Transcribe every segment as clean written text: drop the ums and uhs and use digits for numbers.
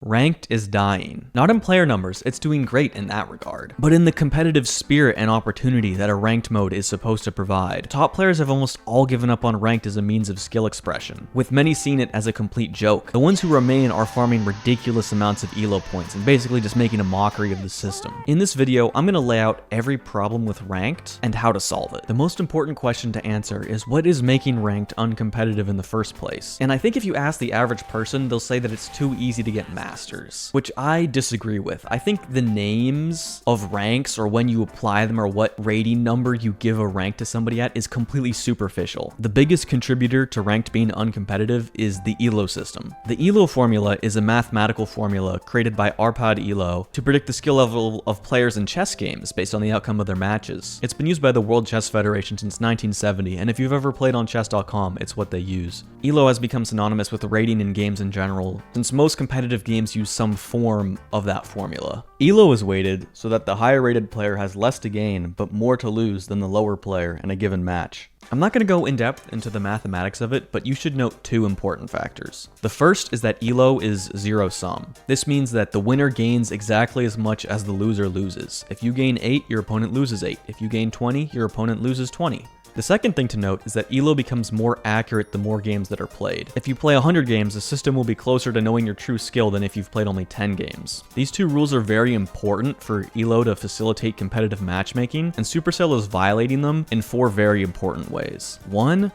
Ranked is dying. Not in player numbers, it's doing great in that regard, but in the competitive spirit and opportunity that a ranked mode is supposed to provide. Top players have almost all given up on ranked as a means of skill expression, with many seeing it as a complete joke. The ones who remain are farming ridiculous amounts of elo points and basically just making a mockery of the system. In this video, I'm going to lay out every problem with ranked and how to solve it. The most important question to answer is what is making ranked uncompetitive in the first place? And I think if you ask the average person, they'll say that it's too easy to get masters, which I disagree with. I think the names of ranks or when you apply them or what rating number you give a rank to somebody at is completely superficial. The biggest contributor to ranked being uncompetitive is the elo system. The elo formula is a mathematical formula created by Arpad Elo to predict the skill level of players in chess games based on the outcome of their matches. It's been used by the World Chess Federation since 1970, and if you've ever played on chess.com, it's what they use. Elo has become synonymous with rating in games in general, since most competitive games use some form of that formula. Elo is weighted so that the higher rated player has less to gain but more to lose than the lower player in a given match. I'm not going to go in depth into the mathematics of it, but you should note two important factors. The first is that elo is zero sum. This means that the winner gains exactly as much as the loser loses. If you gain 8, your opponent loses 8. If you gain 20, your opponent loses 20. The second thing to note is that elo becomes more accurate the more games that are played. If you play 100 games, the system will be closer to knowing your true skill than if you've played only 10 games. These two rules are very important for elo to facilitate competitive matchmaking, and Supercell is violating them in 4 very important ways. 1.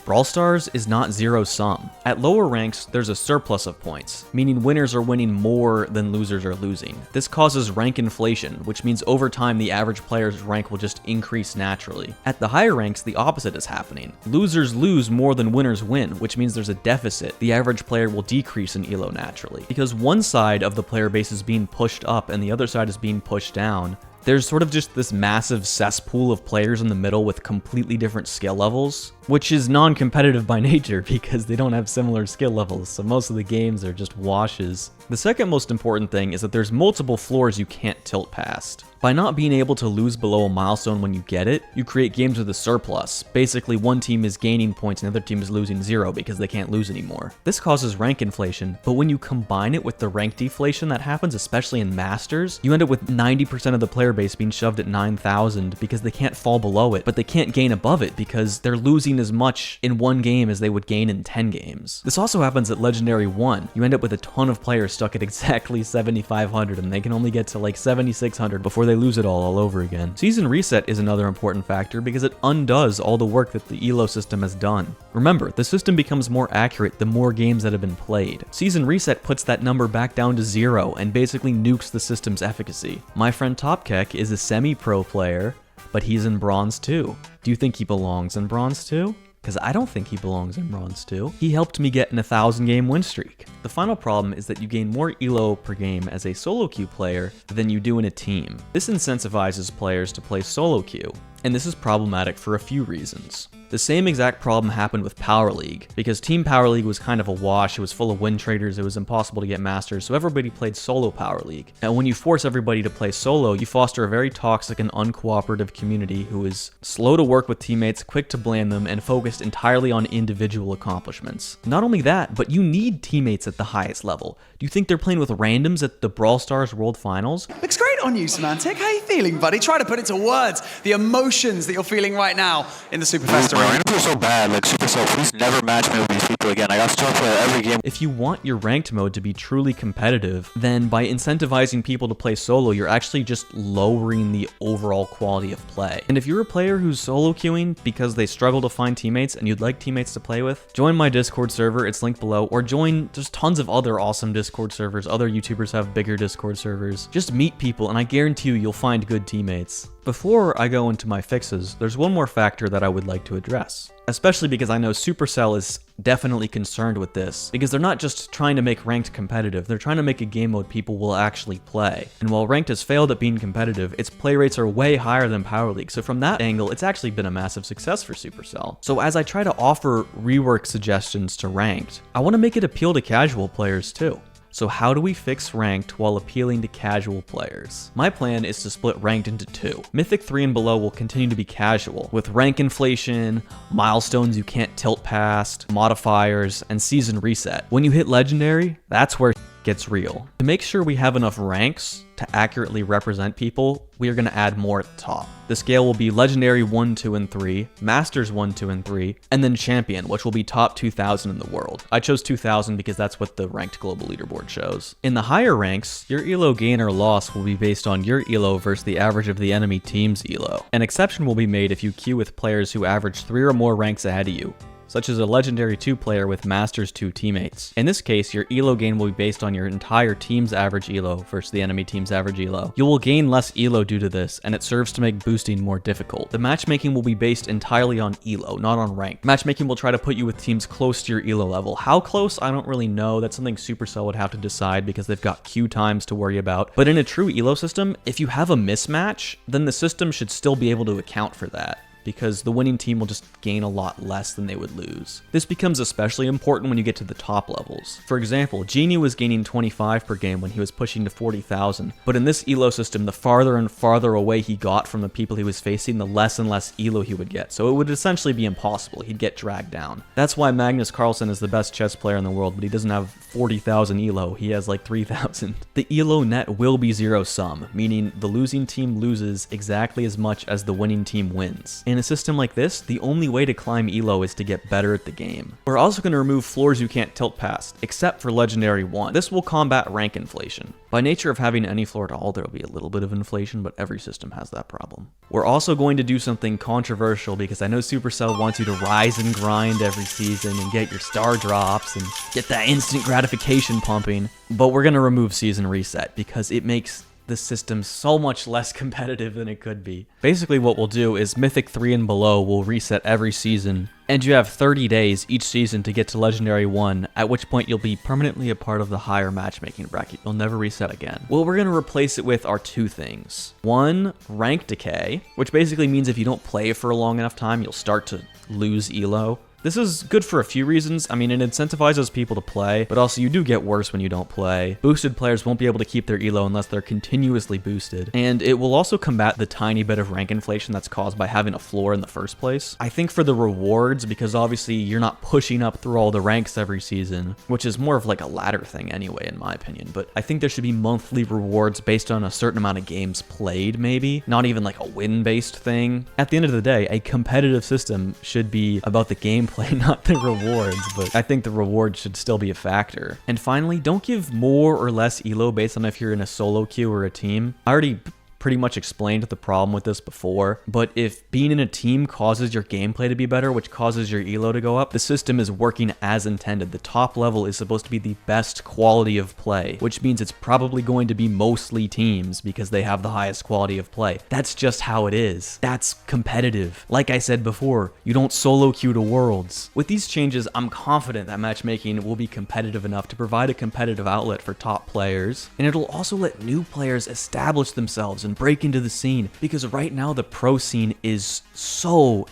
Brawl Stars is not zero sum. At lower ranks, there's a surplus of points, meaning winners are winning more than losers are losing. This causes rank inflation, which means over time the average player's rank will just increase naturally. At the higher ranks, the opposite is happening. Losers lose more than winners win, which means there's a deficit. The average player will decrease in elo naturally. Because one side of the player base is being pushed up and the other side is being pushed down, there's sort of just this massive cesspool of players in the middle with completely different skill levels, which is non-competitive by nature because they don't have similar skill levels, so most of the games are just washes. The second most important thing is that there's multiple floors you can't tilt past. By not being able to lose below a milestone when you get it, you create games with a surplus. Basically, one team is gaining points and the other team is losing 0 because they can't lose anymore. This causes rank inflation, but when you combine it with the rank deflation that happens, especially in Masters, you end up with 90% of the player base being shoved at 9,000 because they can't fall below it, but they can't gain above it because they're losing as much in one game as they would gain in 10 games. This also happens at Legendary 1. You end up with a ton of players stuck at exactly 7,500 and they can only get to like 7,600 before they lose it all over again. Season Reset is another important factor because it undoes all the work that the elo system has done. Remember, the system becomes more accurate the more games that have been played. Season Reset puts that number back down to 0 and basically nukes the system's efficacy. My friend Topkek is a semi-pro player, but he's in Bronze 2. Do you think he belongs in Bronze 2? Because I don't think he belongs in Bronze 2. He helped me get an 1,000 game win streak. The final problem is that you gain more elo per game as a solo queue player than you do in a team. This incentivizes players to play solo queue, and this is problematic for a few reasons. The same exact problem happened with Power League, because Team Power League was kind of a wash, it was full of win traders, it was impossible to get masters, so everybody played solo Power League. And when you force everybody to play solo, you foster a very toxic and uncooperative community who is slow to work with teammates, quick to blame them, and focused entirely on individual accomplishments. Not only that, but you need teammates at the highest level. Do you think they're playing with randoms at the Brawl Stars World Finals? Looks great on you, Semantic. How are you feeling, buddy? Try to put into words the emotions that you're feeling right now in the Superfest arena. I feel so bad, like Supercell, please never match me with these people again. I got stuck for every game. If you want your ranked mode to be truly competitive, then by incentivizing people to play solo, you're actually just lowering the overall quality of play. And if you're a player who's solo queuing because they struggle to find teammates and you'd like teammates to play with, join my Discord server, it's linked below, or join just tons of other awesome Discord servers. Other YouTubers have bigger Discord servers. Just meet people and I guarantee you'll find good teammates. Before I go into my fixes, there's one more factor that I would like to address, especially because I know Supercell is definitely concerned with this, because they're not just trying to make ranked competitive, they're trying to make a game mode people will actually play. And while ranked has failed at being competitive, its play rates are way higher than Power League, so from that angle, it's actually been a massive success for Supercell. So as I try to offer rework suggestions to ranked, I want to make it appeal to casual players too. So how do we fix ranked while appealing to casual players? My plan is to split ranked into 2. Mythic 3 and below will continue to be casual, with rank inflation, milestones you can't tilt past, modifiers, and season reset. When you hit legendary, that's where gets real. To make sure we have enough ranks to accurately represent people, we are going to add more at the top. The scale will be Legendary 1, 2, and 3, Masters 1, 2, and 3, and then Champion, which will be top 2,000 in the world. I chose 2,000 because that's what the ranked global leaderboard shows. In the higher ranks, your elo gain or loss will be based on your elo versus the average of the enemy team's elo. An exception will be made if you queue with players who average 3 or more ranks ahead of you, such as a Legendary 2 player with Masters 2 teammates. In this case, your elo gain will be based on your entire team's average elo versus the enemy team's average elo. You will gain less elo due to this, and it serves to make boosting more difficult. The matchmaking will be based entirely on elo, not on rank. Matchmaking will try to put you with teams close to your elo level. How close? I don't really know. That's something Supercell would have to decide because they've got queue times to worry about. But in a true elo system, if you have a mismatch, then the system should still be able to account for that, because the winning team will just gain a lot less than they would lose. This becomes especially important when you get to the top levels. For example, Genie was gaining 25 per game when he was pushing to 40,000, but in this elo system, the farther and farther away he got from the people he was facing, the less and less elo he would get, so it would essentially be impossible. He'd get dragged down. That's why Magnus Carlsen is the best chess player in the world, but he doesn't have 40,000 elo, he has like 3,000. The elo net will be zero sum, meaning the losing team loses exactly as much as the winning team wins. In a system like this, the only way to climb elo is to get better at the game. We're also going to remove floors you can't tilt past, except for Legendary 1. This will combat rank inflation. By nature of having any floor at all, there will be a little bit of inflation, but every system has that problem. We're also going to do something controversial because I know Supercell wants you to rise and grind every season and get your star drops and get that instant gratification pumping, but we're going to remove season reset because it makes the system so much less competitive than it could be. Basically what we'll do is Mythic 3 and below will reset every season, and you have 30 days each season to get to Legendary 1, at which point you'll be permanently a part of the higher matchmaking bracket. You'll never reset again. What we're going to replace it with are two things. One, rank decay, which basically means if you don't play for a long enough time, you'll start to lose elo. This is good for a few reasons. I mean, it incentivizes people to play, but also you do get worse when you don't play. Boosted players won't be able to keep their elo unless they're continuously boosted. And it will also combat the tiny bit of rank inflation that's caused by having a floor in the first place. I think for the rewards, because obviously you're not pushing up through all the ranks every season, which is more of like a ladder thing anyway, in my opinion. But I think there should be monthly rewards based on a certain amount of games played, maybe. Not even like a win-based thing. At the end of the day, a competitive system should be about the gameplay, not the rewards, but I think the rewards should still be a factor. And finally, don't give more or less elo based on if you're in a solo queue or a team. I already pretty much explained the problem with this before, but if being in a team causes your gameplay to be better, which causes your elo to go up, the system is working as intended. The top level is supposed to be the best quality of play, which means it's probably going to be mostly teams because they have the highest quality of play. That's just how it is. That's competitive. Like I said before, you don't solo queue to Worlds. With these changes, I'm confident that matchmaking will be competitive enough to provide a competitive outlet for top players, and it'll also let new players establish themselves and break into the scene, because right now the pro scene is so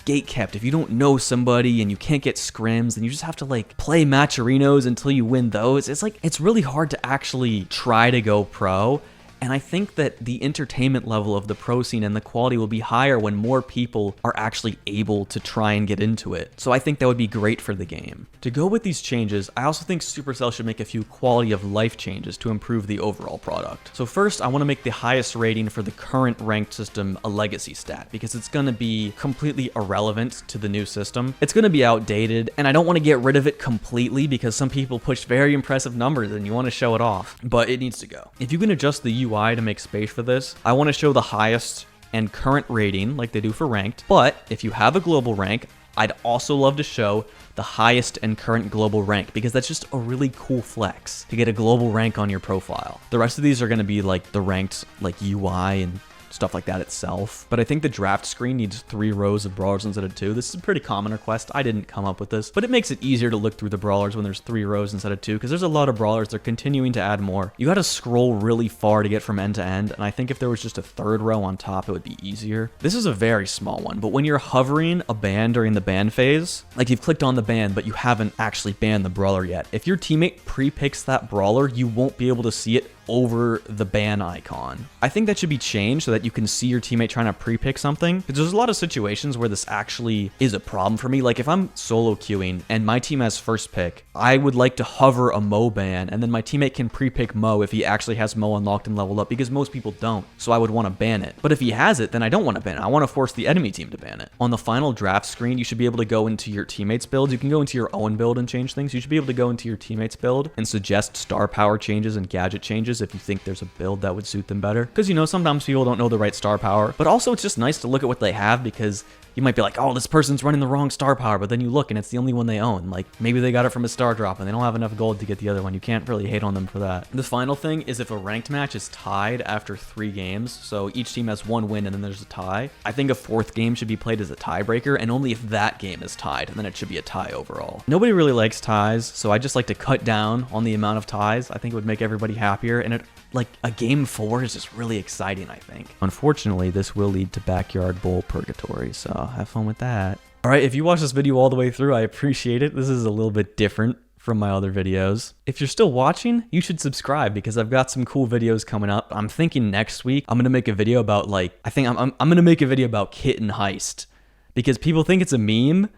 gatekept. If you don't know somebody and you can't get scrims and you just have to like play matcharinos until you win those, it's really hard to actually try to go pro. And I think that the entertainment level of the pro scene and the quality will be higher when more people are actually able to try and get into it. So I think that would be great for the game. To go with these changes, I also think Supercell should make a few quality of life changes to improve the overall product. So first, I want to make the highest rating for the current ranked system a legacy stat, because it's going to be completely irrelevant to the new system. It's going to be outdated, and I don't want to get rid of it completely because some people push very impressive numbers and you want to show it off, but it needs to go. If you can adjust the UI to make space for this, I want to show the highest and current rating like they do for ranked, but if you have a global rank, I'd also love to show the highest and current global rank, because that's just a really cool flex to get a global rank on your profile. The rest of these are going to be like the ranked like UI and stuff like that itself. But I think the draft screen needs 3 rows of brawlers instead of 2. This is a pretty common request. I didn't come up with this, but it makes it easier to look through the brawlers when there's 3 rows instead of 2, because there's a lot of brawlers. They're continuing to add more. You got to scroll really far to get from end to end, and I think if there was just a 3rd row on top, it would be easier. This is a very small one, but when you're hovering a ban during the ban phase, like you've clicked on the ban, but you haven't actually banned the brawler yet, if your teammate pre-picks that brawler, you won't be able to see it over the ban icon. I think that should be changed so that you can see your teammate trying to pre-pick something. Because there's a lot of situations where this actually is a problem for me. Like if I'm solo queuing and my team has first pick, I would like to hover a Mo ban, and then my teammate can pre-pick Mo if he actually has Mo unlocked and leveled up, because most people don't. So I would want to ban it. But if he has it, then I don't want to ban it. I want to force the enemy team to ban it. On the final draft screen, you should be able to go into your teammates builds. You can go into your own build and change things. You should be able to go into your teammates build and suggest star power changes and gadget changes if you think there's a build that would suit them better. Because, you know, sometimes people don't know the right star power, but also it's just nice to look at what they have, because you might be like, oh, this person's running the wrong star power, but then you look and it's the only one they own. Like maybe they got it from a star drop and they don't have enough gold to get the other one. You can't really hate on them for that. The final thing is if a ranked match is tied after 3 games, so each team has 1 win and then there's a tie, I think a 4th game should be played as a tiebreaker, and only if that game is tied, and then it should be a tie overall. Nobody really likes ties, so I just like to cut down on the amount of ties. I think it would make everybody happier, and like a game 4 is just really exciting, I think. Unfortunately, this will lead to backyard bowl purgatory, so have fun with that. All right, if you watched this video all the way through, I appreciate it. This is a little bit different from my other videos. If you're still watching, you should subscribe, because I've got some cool videos coming up. I'm thinking next week I'm gonna make a video about, like, I think I'm gonna make a video about Kitten Heist, because people think it's a meme,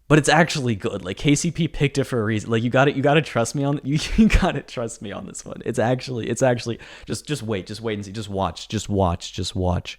but it's actually good. Like KCP picked it for a reason. Like you gotta trust me on you gotta trust me on this one. It's actually just wait and see. Just watch.